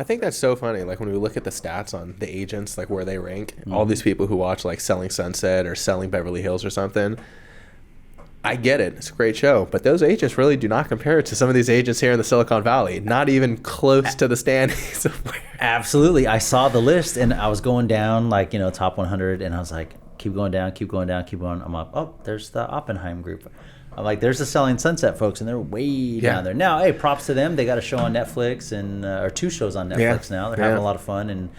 I think that's so funny. Like when we look at the stats on the agents, like where they rank, all these people who watch like Selling Sunset or Selling Beverly Hills or something. I get it. It's a great show. But those agents really do not compare to some of these agents here in the Silicon Valley. Not even close to the standings. Absolutely. I saw the list and I was going down like, top 100. And I was like, keep going down, keep going down, keep going. I'm like, oh, there's the Oppenheim group. I'm like, there's the Selling Sunset folks, and they're way down there. Now, hey, props to them. They got a show on Netflix, and or 2 shows on Netflix now. They're having a lot of fun. And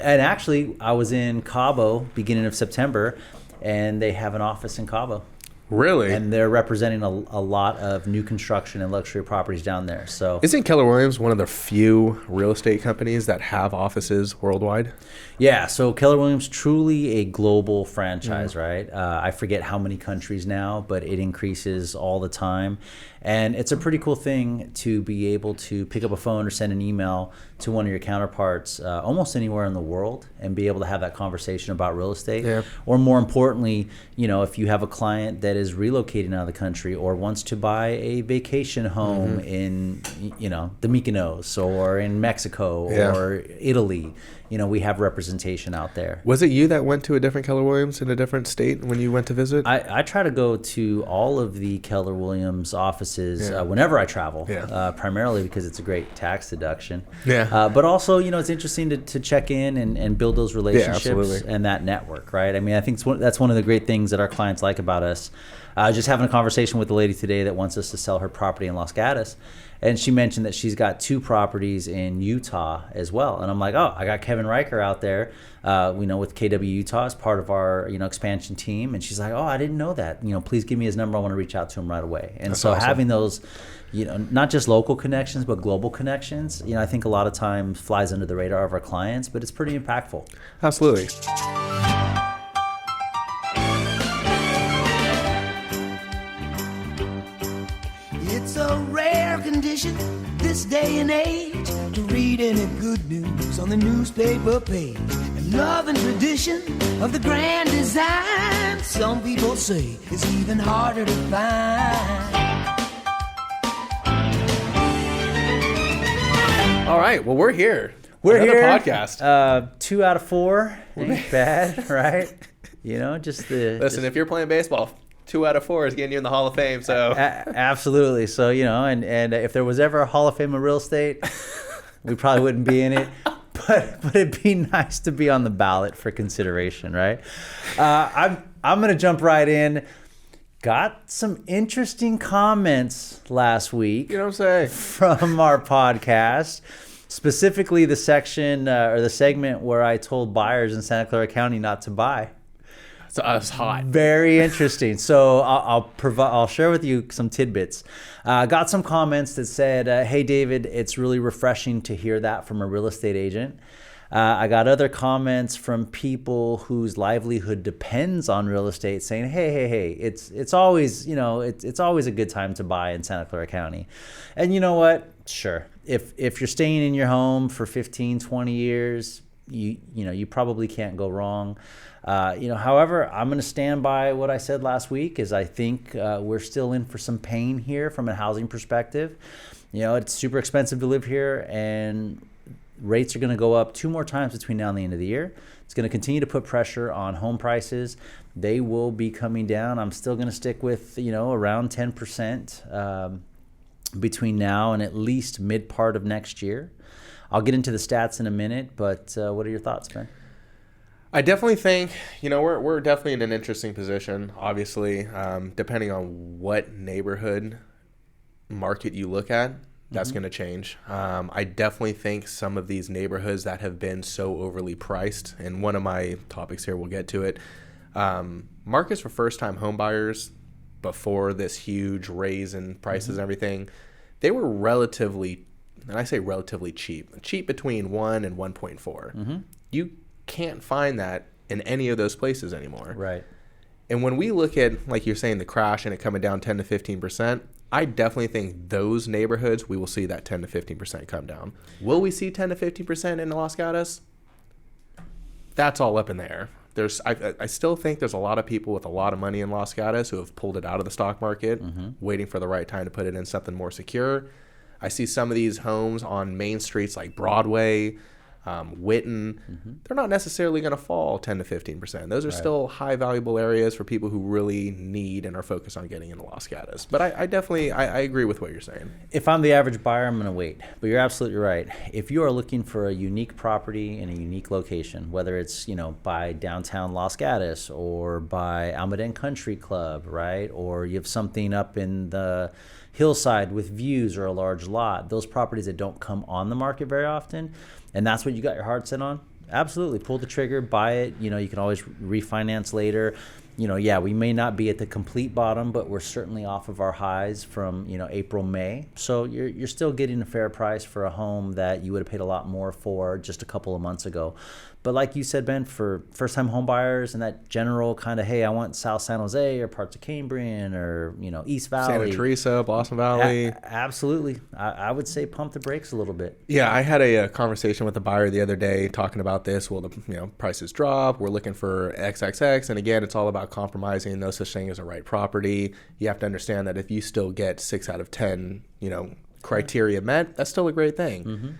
actually, I was in Cabo beginning of September, and they have an office in Cabo. Really? And they're representing a lot of new construction and luxury properties down there. So, isn't Keller Williams one of the few real estate companies that have offices worldwide? Yeah, so Keller Williams, truly a global franchise, right? I forget how many countries now, but it increases all the time. And it's a pretty cool thing to be able to pick up a phone or send an email to one of your counterparts almost anywhere in the world and be able to have that conversation about real estate. Yeah. Or more importantly, if you have a client that is relocating out of the country or wants to buy a vacation home in, the Mykonos or in Mexico or Italy, we have representation out there. Was it you that went to a different Keller Williams in a different state when you went to visit? I try to go to all of the Keller Williams offices whenever I travel, primarily because it's a great tax deduction. But also, it's interesting to check in and build those relationships and that network, right? I mean, I think that's one of the great things that our clients like about us. Just having a conversation with a lady today that wants us to sell her property in Los Gatos. And she mentioned that she's got 2 properties in Utah as well. And I'm like, oh, I got Kevin Riker out there, with KW Utah as part of our, expansion team. And she's like, oh, I didn't know that. Please give me his number. I want to reach out to him right away. And that's so awesome. Having those, not just local connections, but global connections, I think a lot of times flies under the radar of our clients, but it's pretty impactful. Absolutely. It's a rare condition this day and age to read any good news on the newspaper page. And love and tradition of the grand design, some people say it's even harder to find. All right, well, we're here. We're Another here. Podcast. 2 out of 4 ain't bad, right? Listen, if you're playing baseball, 2 out of 4 is getting you in the Hall of Fame. So absolutely. So and if there was ever a Hall of Fame of real estate, we probably wouldn't be in it. But it'd be nice to be on the ballot for consideration, right? I'm gonna jump right in. Got some interesting comments last week. You know what I'm saying? From our podcast. Specifically the section or the segment where I told buyers in Santa Clara County not to buy. So it's hot. Very interesting. So I'll share with you some tidbits. Got some comments that said, "Hey David, it's really refreshing to hear that from a real estate agent." I got other comments from people whose livelihood depends on real estate, saying, "Hey, it's always it's always a good time to buy in Santa Clara County." And you know what? Sure, if you're staying in your home for 15, 20 years, you probably can't go wrong. However, I'm going to stand by what I said last week, is I think we're still in for some pain here from a housing perspective. It's super expensive to live here, and rates are going to go up 2 more times between now and the end of the year. It's going to continue to put pressure on home prices. They will be coming down. I'm still going to stick with, around 10% between now and at least mid part of next year. I'll get into the stats in a minute, but what are your thoughts, Ben? I definitely think, we're definitely in an interesting position, obviously, depending on what neighborhood market you look at, that's going to change. I definitely think some of these neighborhoods that have been so overly priced, and one of my topics here, we'll get to it, markets for first-time home buyers before this huge raise in prices and everything, they were relatively, and I say relatively cheap between 1 and 1.4. You can't find that in any of those places anymore. Right. And when we look at, like you're saying, the crash and it coming down 10 to 15%, I definitely think those neighborhoods, we will see that 10 to 15% come down. Will we see 10 to 15% in Los Gatos? That's all up in the air. I still think there's a lot of people with a lot of money in Los Gatos who have pulled it out of the stock market, waiting for the right time to put it in something more secure. I see some of these homes on main streets like Broadway, Witten. They're not necessarily going to fall 10 to 15%. Those are still high valuable areas for people who really need and are focused on getting into Los Gatos. But I definitely agree with what you're saying. If I'm the average buyer, I'm going to wait. But you're absolutely right. If you are looking for a unique property in a unique location, whether it's, by downtown Los Gatos or by Almaden Country Club, right? Or you have something up in the hillside with views or a large lot, those properties that don't come on the market very often, and that's what you got your heart set on, absolutely pull the trigger, buy it. You can always refinance later. We may not be at the complete bottom, but we're certainly off of our highs from April, May. So you're still getting a fair price for a home that you would have paid a lot more for just a couple of months ago. But like you said, Ben, for first-time home buyers and that general kind of, hey, I want South San Jose or parts of Cambrian or East Valley, Santa Teresa, Blossom Valley. Absolutely, I would say pump the brakes a little bit. Yeah, I had a conversation with a buyer the other day talking about this. Well, the prices drop. We're looking for XXX, and again, it's all about compromising. No such thing as a right property. You have to understand that if you still get 6 out of 10, criteria met, that's still a great thing.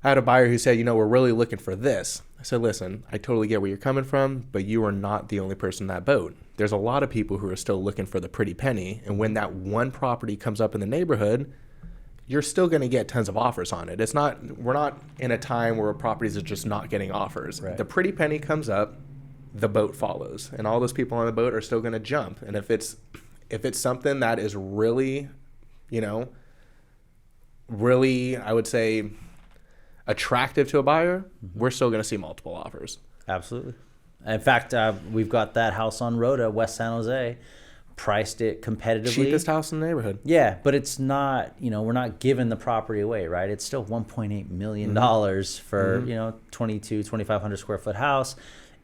I had a buyer who said, we're really looking for this. I said, listen, I totally get where you're coming from, but you are not the only person in that boat. There's a lot of people who are still looking for the pretty penny, and when that one property comes up in the neighborhood, you're still going to get tons of offers on it. We're not in a time where properties are just not getting offers. Right. The pretty penny comes up, the boat follows, and all those people on the boat are still going to jump. And if it's something that is really, really, I would say, attractive to a buyer, we're still going to see multiple offers. Absolutely. In fact, we've got that house on Rhoda, West San Jose, priced it competitively. Cheapest house in the neighborhood. Yeah, but it's not, we're not giving the property away, right? It's still $1.8 million for, 2,500 square foot house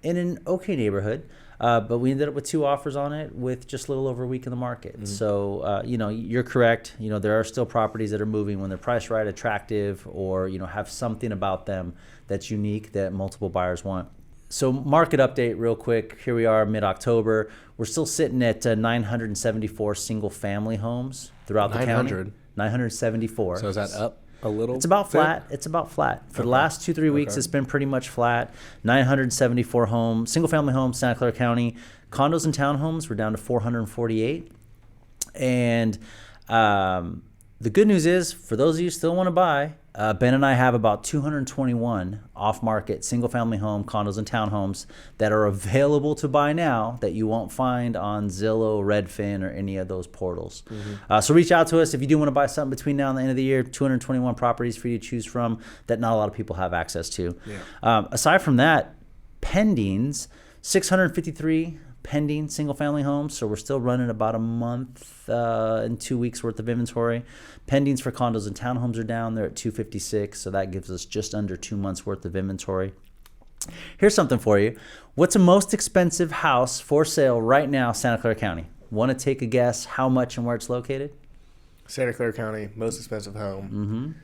in an okay neighborhood. But we ended up with 2 offers on it with just a little over a week in the market. So, you're correct. There are still properties that are moving when they're priced right, attractive, or, have something about them that's unique that multiple buyers want. So market update real quick. Here we are mid-October. We're still sitting at 974 single-family homes throughout the county. 974. So is that up a little? It's about flat. It's about flat. For the last 2-3 weeks, it's been pretty much flat. 974 homes, single-family homes, Santa Clara County. Condos and townhomes were down to 448. And the good news is, for those of you who still want to buy, Ben and I have about 221 off-market single-family home, condos, and townhomes that are available to buy now that you won't find on Zillow, Redfin, or any of those portals. So reach out to us if you do want to buy something between now and the end of the year. 221 properties for you to choose from that not a lot of people have access to. Aside from that, pendings, 653 pending single-family homes, so we're still running about a month and 2 weeks worth of inventory. Pendings for condos and townhomes are down. They're at 256, so that gives us just under 2 months worth of inventory. Here's something for you. What's the most expensive house for sale right now, Santa Clara County? Want to take a guess how much and where it's located? Santa Clara County, most expensive home.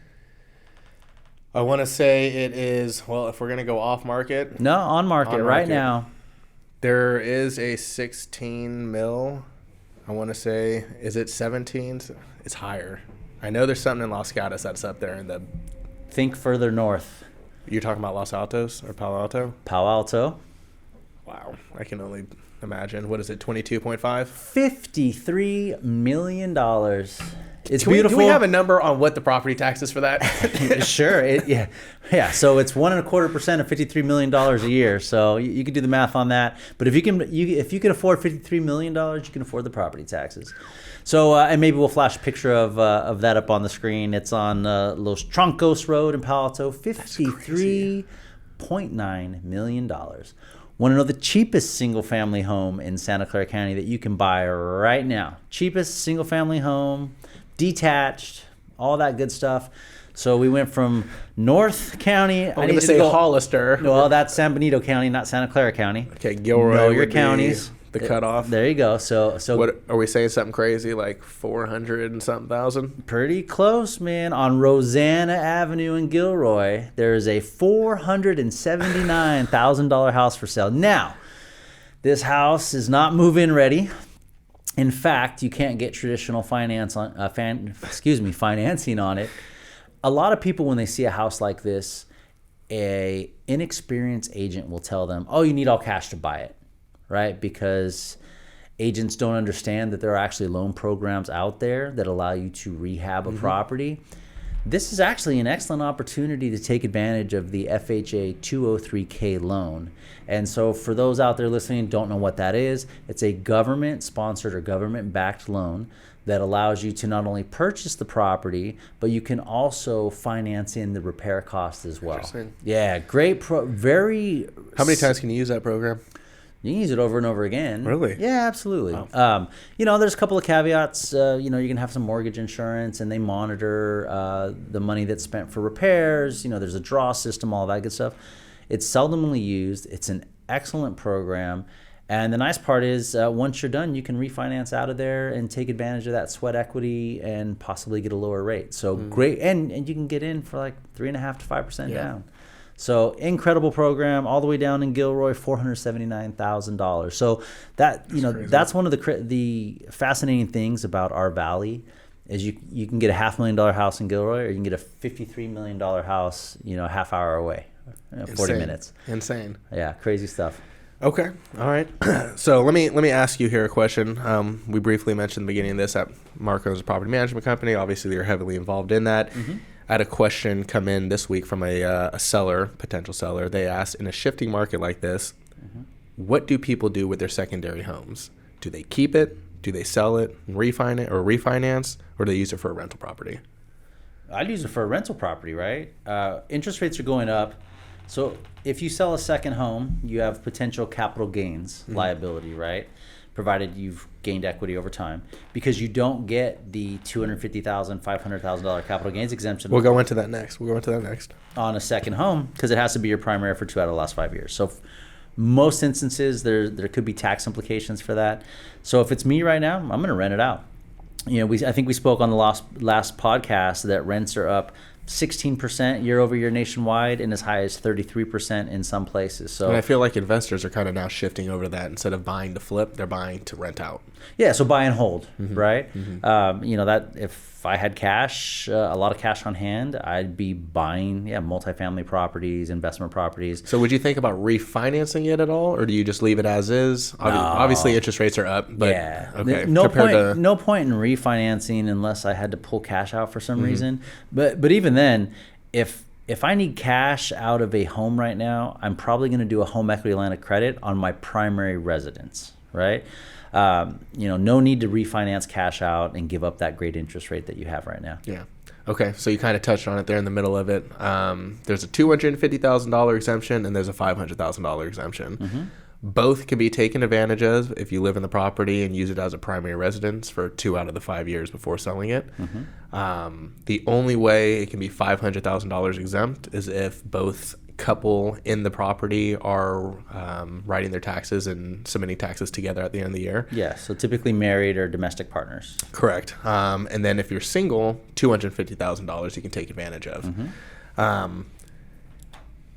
I want to say it is, well, if we're going to go off market. No, on market right now. There is a 16 mil. I want to say, is it 17? It's higher. I know there's something in Los Gatos that's up there in the. Think further north. You're talking about Los Altos or Palo Alto? Palo Alto. Wow, I can only imagine. What is it? 22.5. $53 million. It's Can beautiful. We have a number on what the property tax is for that? Sure. Yeah. So it's 1.25% of $53 million a year. So you can do the math on that. But if you can afford $53 million, you can afford the property taxes. So and maybe we'll flash a picture of that up on the screen. It's on Los Troncos Road in Palo Alto. $53.9 million. Want to know the cheapest single-family home in Santa Clara County that you can buy right now? Cheapest single-family home, detached, all that good stuff. So we went from North County. I'm going to say Hollister. Well, that's San Benito County, not Santa Clara County. Okay, Gilroy. Know your counties. The cutoff. There you go. So what are we saying? Something crazy like 400 and something thousand? Pretty close, man. On Rosanna Avenue in Gilroy, there is a $479,000 house for sale. Now, this house is not move-in ready. In fact, you can't get traditional financing on it. A lot of people, when they see a house like this, a inexperienced agent will tell them, "Oh, you need all cash to buy it," right? Because agents don't understand that there are actually loan programs out there that allow you to rehab a property. This is actually an excellent opportunity to take advantage of the FHA 203K loan. And so for those out there listening, don't know what that is, it's a government-sponsored or government-backed loan that allows you to not only purchase the property, but you can also finance in the repair costs as well. Interesting. Yeah, great. Very. How many times can you use that program? You can use it over and over again. Really? Yeah, absolutely. Wow. There's a couple of caveats. You can have some mortgage insurance, and they monitor the money that's spent for repairs. There's a draw system, all that good stuff. It's seldomly used. It's an excellent program. And the nice part is once you're done, you can refinance out of there and take advantage of that sweat equity and possibly get a lower rate. So great. And you can get in for like 3.5% to 5% down. So incredible program, all the way down in Gilroy, $479,000. So that's one of the fascinating things about our valley is you can get a $500,000 house in Gilroy, or you can get a $53 million house, a half hour away, 40 minutes. Insane. Yeah, crazy stuff. Okay. All right. So let me ask you here a question. We briefly mentioned at the beginning of this that Marco's a property management company. Obviously, you're heavily involved in that. I had a question come in this week from a seller, potential seller. They asked, in a shifting market like this, what do people do with their secondary homes? Do they keep it? Do they sell it, refinance, or do they use it for a rental property? I'd use it for a rental property, right? Interest rates are going up. So if you sell a second home, you have potential capital gains liability, right? Provided you've gained equity over time, because you don't get the $250,000, $500,000 capital gains exemption. We'll go into that next. On a second home, because it has to be your primary for 2 out of the last 5 years. So most instances, there could be tax implications for that. So if it's me right now, I'm going to rent it out. I think we spoke on the last podcast that rents are up 16% year over year nationwide, and as high as 33% in some places. So, and I feel like investors are kind of now shifting over to that. Instead of buying to flip, they're buying to rent out. Yeah, so buy and hold, right? That if I had cash, a lot of cash on hand, I'd be buying, multifamily properties, investment properties. So would you think about refinancing it at all, or do you just leave it as is? Obviously, interest rates are up, but okay. No point in refinancing unless I had to pull cash out for some reason. But even then, if I need cash out of a home right now, I'm probably going to do a home equity line of credit on my primary residence, right? No need to refinance cash out and give up that great interest rate that you have right now. Yeah. Okay. So you kind of touched on it there in the middle of it. There's a $250,000 exemption and there's a $500,000 exemption. Both can be taken advantage of if you live in the property and use it as a primary residence for 2 out of the 5 years before selling it. The only way it can be $500,000 exempt is if both couple in the property are writing their taxes and submitting taxes together at the end of the year. Yeah, so typically married or domestic partners. Correct. And then if you're single, $250,000 you can take advantage of.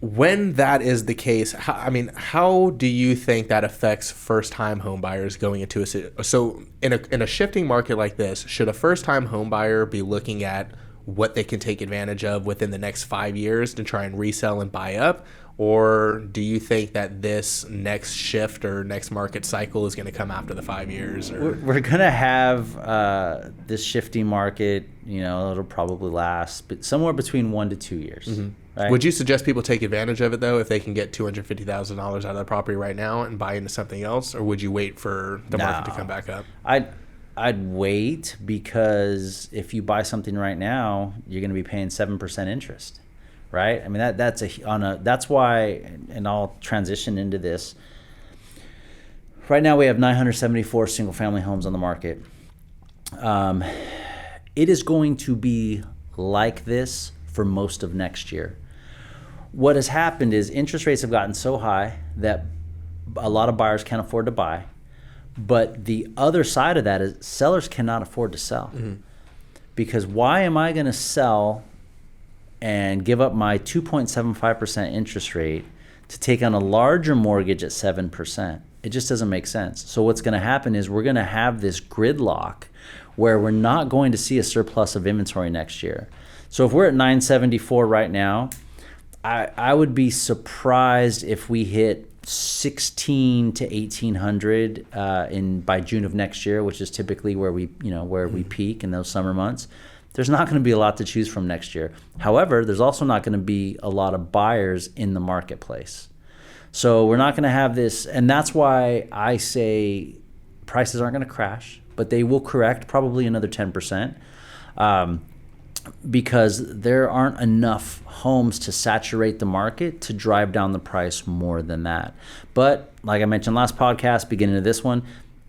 When that is the case, how do you think that affects first-time home buyers going into so in a shifting market like this, should a first-time home buyer be looking at what they can take advantage of within the next 5 years to try and resell and buy up? Or do you think that this next shift or next market cycle is going to come after the 5 years? We're going to have this shifting market, it'll probably last somewhere between 1 to 2 years. Right? Would you suggest people take advantage of it, though, if they can get $250,000 out of the property right now and buy into something else? Or would you wait for the market to come back up? I'd wait, because if you buy something right now, you're going to be paying 7% interest, right? I mean that's why, and I'll transition into this. Right now we have 974 single family homes on the market. It is going to be like this for most of next year. What has happened is interest rates have gotten so high that a lot of buyers can't afford to buy. But the other side of that is sellers cannot afford to sell. Because why am I going to sell and give up my 2.75% interest rate to take on a larger mortgage at 7%? It just doesn't make sense. So what's going to happen is we're going to have this gridlock where we're not going to see a surplus of inventory next year. So if we're at 974 right now, I would be surprised if we hit 16 to 1800 by June of next year, which is typically where we peak in those summer months. There's not going to be a lot to choose from next year. However, there's also not going to be a lot of buyers in the marketplace. So we're not going to have this, and that's why I say prices aren't going to crash, but they will correct probably another 10%, because there aren't enough homes to saturate the market to drive down the price more than that. But like I mentioned last podcast, beginning of this one,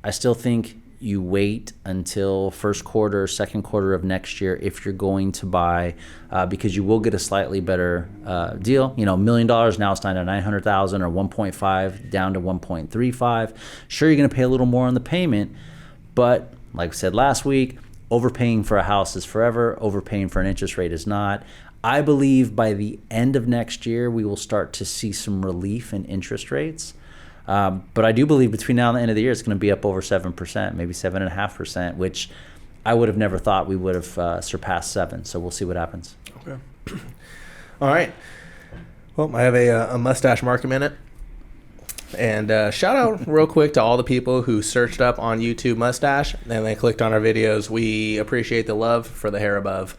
I still think you wait until first quarter, second quarter of next year if you're going to buy, because you will get a slightly better deal. $1 million now it's down to 900,000, or 1.5 down to 1.35. Sure, you're going to pay a little more on the payment, but like I said last week, overpaying for a house is forever. Overpaying for an interest rate is not. I believe by the end of next year we will start to see some relief in interest rates. But I do believe between now and the end of the year, it's going to be up over 7%, maybe 7.5%, which I would have never thought we would have surpassed 7. So we'll see what happens. Okay. All right. Well, I have a Mustache Market Minute. And shout out real quick to all the people who searched up on YouTube Mustache and they clicked on our videos. We appreciate the love for the hair above.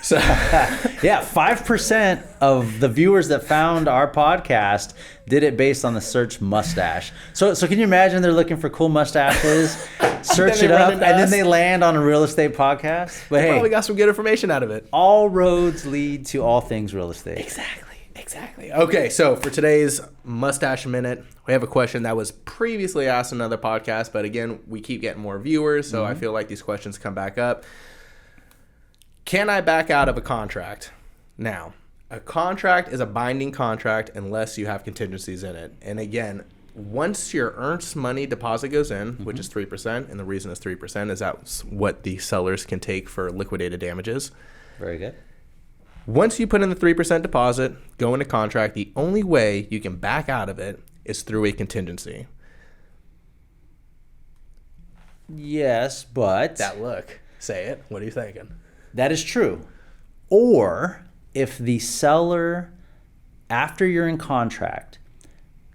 So yeah, 5% of the viewers that found our podcast did it based on the search mustache. So can you imagine they're looking for cool mustaches, search it up, and then they land on a real estate podcast? But hey, probably got some good information out of it. All roads lead to all things real estate. Exactly. Okay, so for today's Mustache Minute, we have a question that was previously asked in another podcast, but again, we keep getting more viewers, so I feel like these questions come back up. Can I back out of a contract? Now, a contract is a binding contract unless you have contingencies in it. And again, once your earnest money deposit goes in, which is 3%, and the reason it's 3% is that's what the sellers can take for liquidated damages. Very good. Once you put in the 3% deposit, go into contract, the only way you can back out of it is through a contingency. Yes, but... That look. Say it. What are you thinking? That is true. Or if the seller, after you're in contract,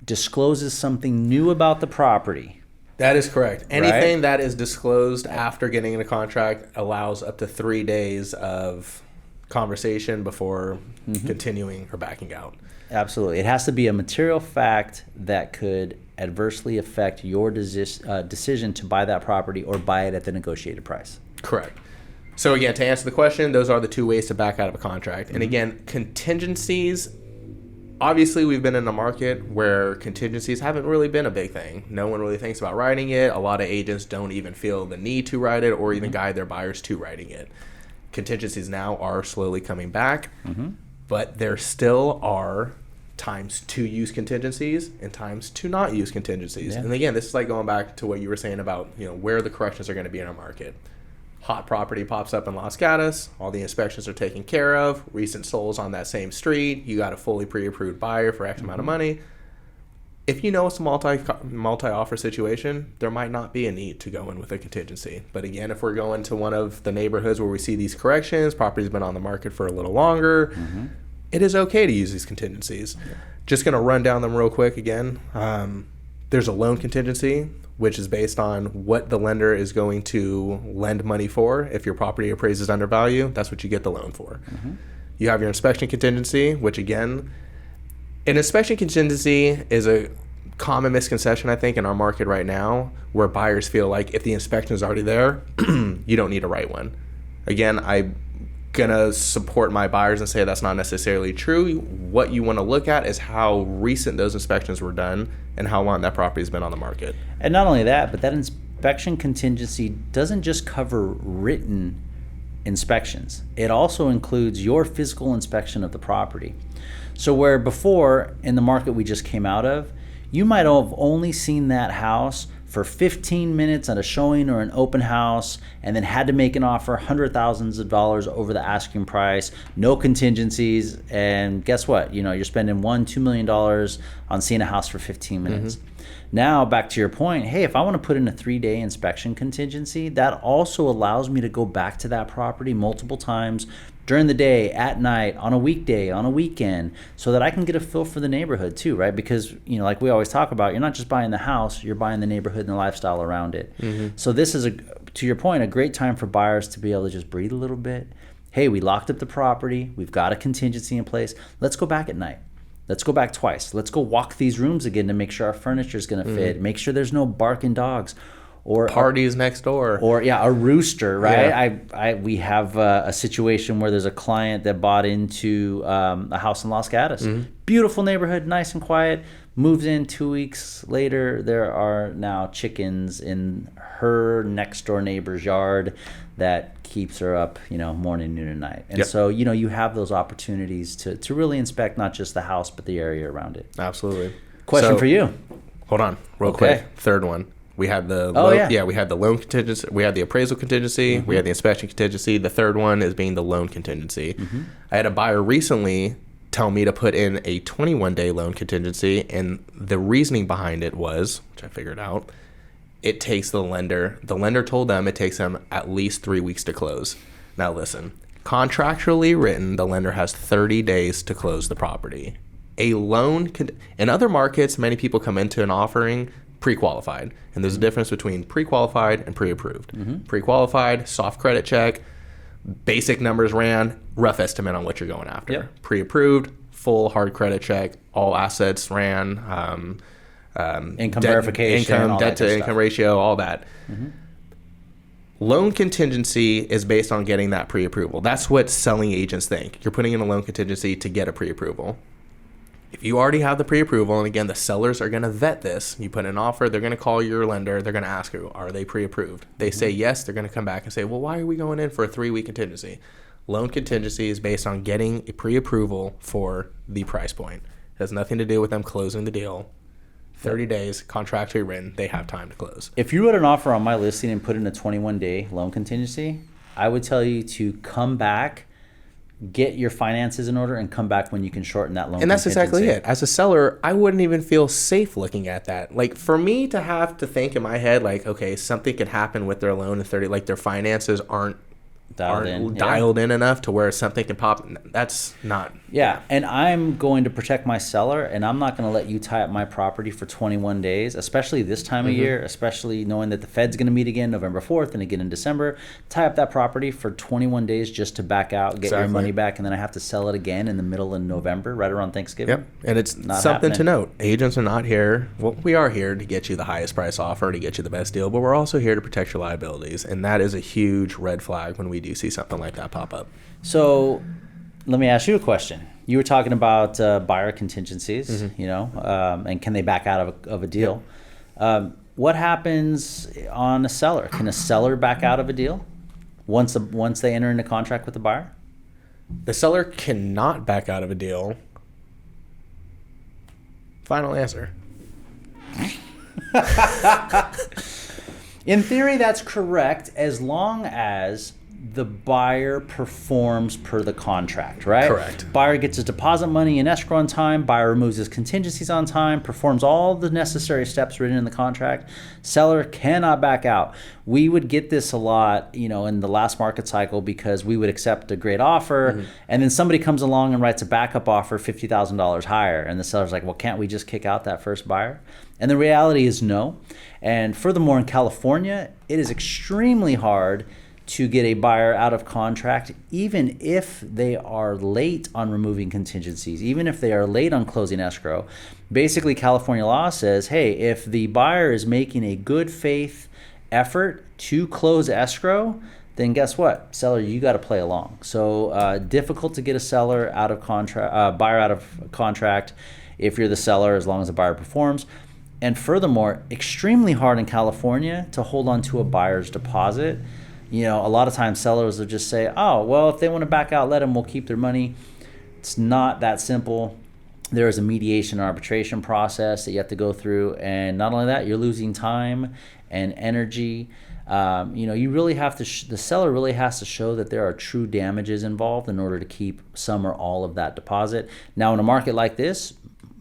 discloses something new about the property. That is correct. Anything that is disclosed after getting in a contract allows up to 3 days of conversation before continuing or backing out. Absolutely. It has to be a material fact that could adversely affect your decision to buy that property or buy it at the negotiated price. Correct. So again, to answer the question, those are the two ways to back out of a contract. And again, contingencies, obviously we've been in a market where contingencies haven't really been a big thing. No one really thinks about writing it. A lot of agents don't even feel the need to write it or even guide their buyers to writing it. Contingencies now are slowly coming back, but there still are times to use contingencies and times to not use contingencies. Yeah. And again, this is like going back to what you were saying about, where the corrections are going to be in our market. Hot property pops up in Los Gatos, all the inspections are taken care of, recent solds on that same street, you got a fully pre-approved buyer for X amount of money. If you know it's a multi-offer situation, there might not be a need to go in with a contingency. But again, if we're going to one of the neighborhoods where we see these corrections, property's been on the market for a little longer, it is okay to use these contingencies. Yeah. Just going to run down them real quick again. There's a loan contingency, which is based on what the lender is going to lend money for. If your property appraises under value, that's what you get the loan for. You have your inspection contingency, which again, an inspection contingency is a common misconception, I think, in our market right now, where buyers feel like if the inspection is already there, you don't need to write one. Again, I'm going to support my buyers and say that's not necessarily true. What you want to look at is how recent those inspections were done and how long that property has been on the market. And not only that, but that inspection contingency doesn't just cover written inspections. It also includes your physical inspection of the property. So where before, in the market we just came out of, you might have only seen that house for 15 minutes at a showing or an open house and then had to make an offer hundreds of thousands of dollars over the asking price, no contingencies, and guess what? You're spending $1-2 million on seeing a house for 15 minutes. Now, back to your point, hey, if I want to put in a 3-day inspection contingency, that also allows me to go back to that property multiple times during the day, at night, on a weekday, on a weekend, so that I can get a feel for the neighborhood too, right? Because, like we always talk about, you're not just buying the house, you're buying the neighborhood and the lifestyle around it. So this is, to your point, a great time for buyers to be able to just breathe a little bit. Hey, we locked up the property. We've got a contingency in place. Let's go back at night. Let's go back twice. Let's go walk these rooms again to make sure our furniture is going to fit. Make sure there's no barking dogs. Or parties next door, or a rooster, right? We have a situation where there's a client that bought into a house in Los Gatos, beautiful neighborhood, nice and quiet. Moves in 2 weeks later, there are now chickens in her next door neighbor's yard that keeps her up, morning, noon, and night. And so, you have those opportunities to really inspect not just the house but the area around it. Absolutely. Question for you. Hold on, real quick. Third one. We had the we had the loan contingency, we had the appraisal contingency, we had the inspection contingency. The third one is being the loan contingency. I had a buyer recently tell me to put in a 21-day loan contingency, and the reasoning behind it was, which I figured out, it takes the lender told them it takes them at least 3 weeks to close. Now listen, contractually written, the lender has 30 days to close the property. A loan in other markets, many people come into an offering pre-qualified, and there's a difference between pre-qualified and pre-approved. Pre-qualified, soft credit check, basic numbers ran, rough estimate on what you're going after. Pre-approved, full hard credit check, all assets ran, income verification, debt to income ratio, all that. Loan contingency is based on getting that pre-approval. That's what selling agents think. You're putting in a loan contingency to get a pre-approval. If you already have the pre-approval, and again, the sellers are going to vet this, you put in an offer, they're going to call your lender, they're going to ask you, are they pre-approved? They say yes, they're going to come back and say, well, why are we going in for a 3-week contingency? Loan contingency is based on getting a pre-approval for the price point. It has nothing to do with them closing the deal. 30 days, contractually written, they have time to close. If you wrote an offer on my listing and put in a 21-day loan contingency, I would tell you to come back, get your finances in order, and come back when you can shorten that loan. And that's exactly it. As a seller, I wouldn't even feel safe looking at that. Like, for me to have to think in my head, like, okay, something could happen with their loan in 30, like their finances aren't dialed in enough to where something can pop. That's not. Yeah, and I'm going to protect my seller, and I'm not going to let you tie up my property for 21 days, especially this time of year, especially knowing that the Fed's going to meet again November 4th and again in December. Tie up that property for 21 days just to back out, get your money back, and then I have to sell it again in the middle of November, right around Thanksgiving. Yep, and it's something to note. Agents are not here. Well, we are here to get you the highest price offer, to get you the best deal, but we're also here to protect your liabilities, and that is a huge red flag when we do see something like that pop up. So let me ask you a question. You were talking about buyer contingencies, and can they back out of a deal? What happens on a seller? Can a seller back out of a deal once they enter into contract with the buyer? The seller cannot back out of a deal. Final answer. In theory, that's correct, as long as the buyer performs per the contract, right? Correct. Buyer gets his deposit money in escrow on time, buyer removes his contingencies on time, performs all the necessary steps written in the contract. Seller cannot back out. We would get this a lot, in the last market cycle, because we would accept a great offer, and then somebody comes along and writes a backup offer $50,000 higher, and the seller's like, well, can't we just kick out that first buyer? And the reality is no. And furthermore, in California, it is extremely hard to get a buyer out of contract, even if they are late on removing contingencies, even if they are late on closing escrow. Basically, California law says, hey, if the buyer is making a good faith effort to close escrow, then guess what? Seller, you got to play along. So difficult to get a seller out of contract, buyer out of contract if you're the seller, as long as the buyer performs. And furthermore, extremely hard in California to hold on to a buyer's deposit. A lot of times sellers will just say, oh, well, if they want to back out, let them, we'll keep their money. It's not that simple. There is a mediation and arbitration process that you have to go through. And not only that, you're losing time and energy. You really have to, the seller really has to show that there are true damages involved in order to keep some or all of that deposit. Now, in a market like this,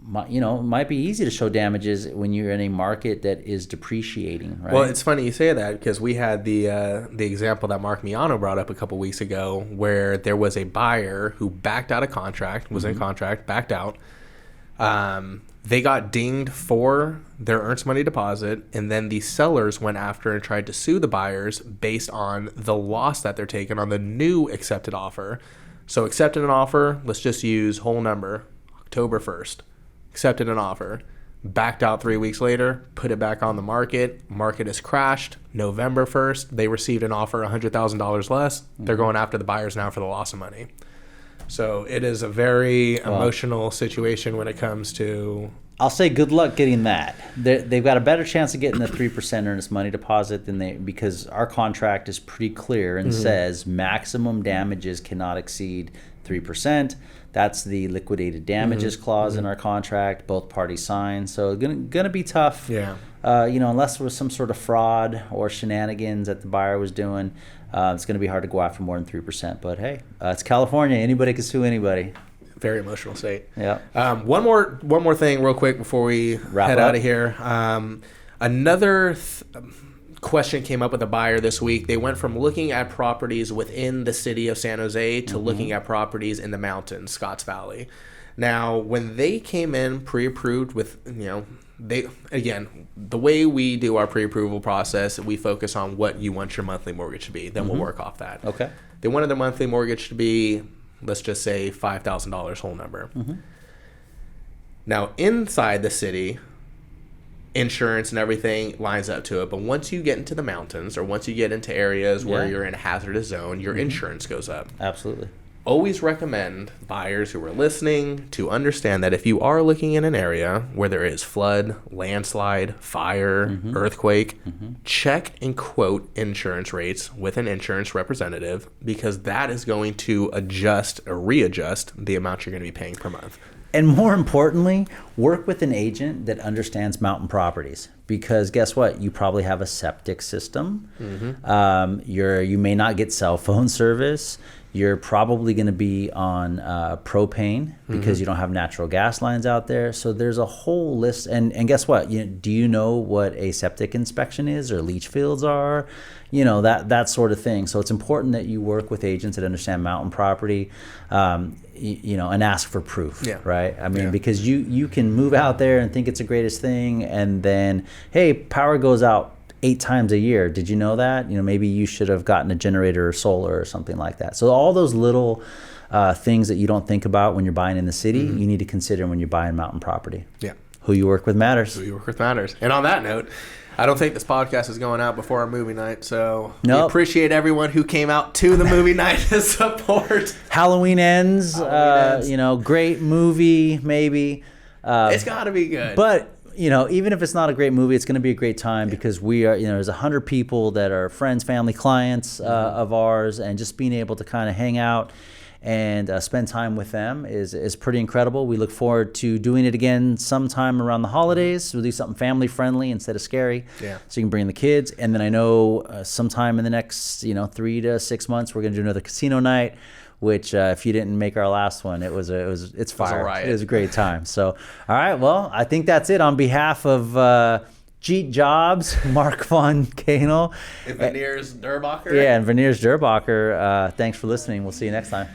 might be easy to show damages when you're in a market that is depreciating, right? Well, it's funny you say that because we had the example that Mark Miano brought up a couple weeks ago where there was a buyer who backed out of contract, was in contract, backed out. They got dinged for their earnest money deposit, and then the sellers went after and tried to sue the buyers based on the loss that they're taking on the new accepted offer. So accepted an offer, let's just use whole number, October 1st. Accepted an offer, backed out 3 weeks later, put it back on the market. Market has crashed. November 1st, they received an offer $100,000 less. They're going after the buyers now for the loss of money. So it is a very emotional situation when it comes to... I'll say good luck getting that. They've got a better chance of getting the 3% earnest money deposit than because our contract is pretty clear and says maximum damages cannot exceed 3%. That's the liquidated damages clause in our contract. Both parties sign. So gonna be tough. Yeah. Unless there was some sort of fraud or shenanigans that the buyer was doing, it's going to be hard to go after more than 3%. But hey, it's California. Anybody can sue anybody. Very emotional state. Yeah. One more thing real quick before we head out of here. Another question came up with a buyer this week. They went from looking at properties within the city of San Jose to looking at properties in the mountains, Scotts Valley. Now, when they came in pre-approved with, the way we do our pre-approval process, we focus on what you want your monthly mortgage to be. Then we'll work off that. Okay. They wanted their monthly mortgage to be, let's just say, $5,000 whole number. Now, inside the city, insurance and everything lines up to it. But once you get into the mountains or once you get into areas where you're in a hazardous zone, your insurance goes up. Absolutely. Always recommend buyers who are listening to understand that if you are looking in an area where there is flood, landslide, fire, earthquake, check and quote insurance rates with an insurance representative, because that is going to adjust or readjust the amount you're going to be paying per month. And more importantly, work with an agent that understands mountain properties, because guess what? You probably have a septic system. You may not get cell phone service. You're probably going to be on propane because you don't have natural gas lines out there. So there's a whole list. And guess what? Do you know what a septic inspection is or leach fields are? That sort of thing. So it's important that you work with agents that understand mountain property, and ask for proof, right? I mean, because you can move out there and think it's the greatest thing, and then, hey, power goes out 8 times a year. Did you know that? Maybe you should have gotten a generator or solar or something like that. So all those little things that you don't think about when you're buying in the city, you need to consider when you're buying mountain property. Yeah. Who you work with matters. Who you work with matters. And on that note, I don't think this podcast is going out before our movie night, so we appreciate everyone who came out to the movie night to support. Halloween ends. Great movie, maybe. It's got to be good. But even if it's not a great movie, it's going to be a great time because we are, there's 100 people that are friends, family, clients of ours, and just being able to kind of hang out and spend time with them is pretty incredible. We look forward to doing it again sometime around the holidays. We'll do something family friendly instead of scary. Yeah. So you can bring the kids. And then I know sometime in the next 3 to 6 months, we're going to do another casino night, which if you didn't make our last one, it's fire. It was a great time. So, all right, well, I think that's it. On behalf of Jeet Jobs, Mark Von Canel, and Veneers Durbacher. Yeah, and Veneers Durbacher, thanks for listening. We'll see you next time.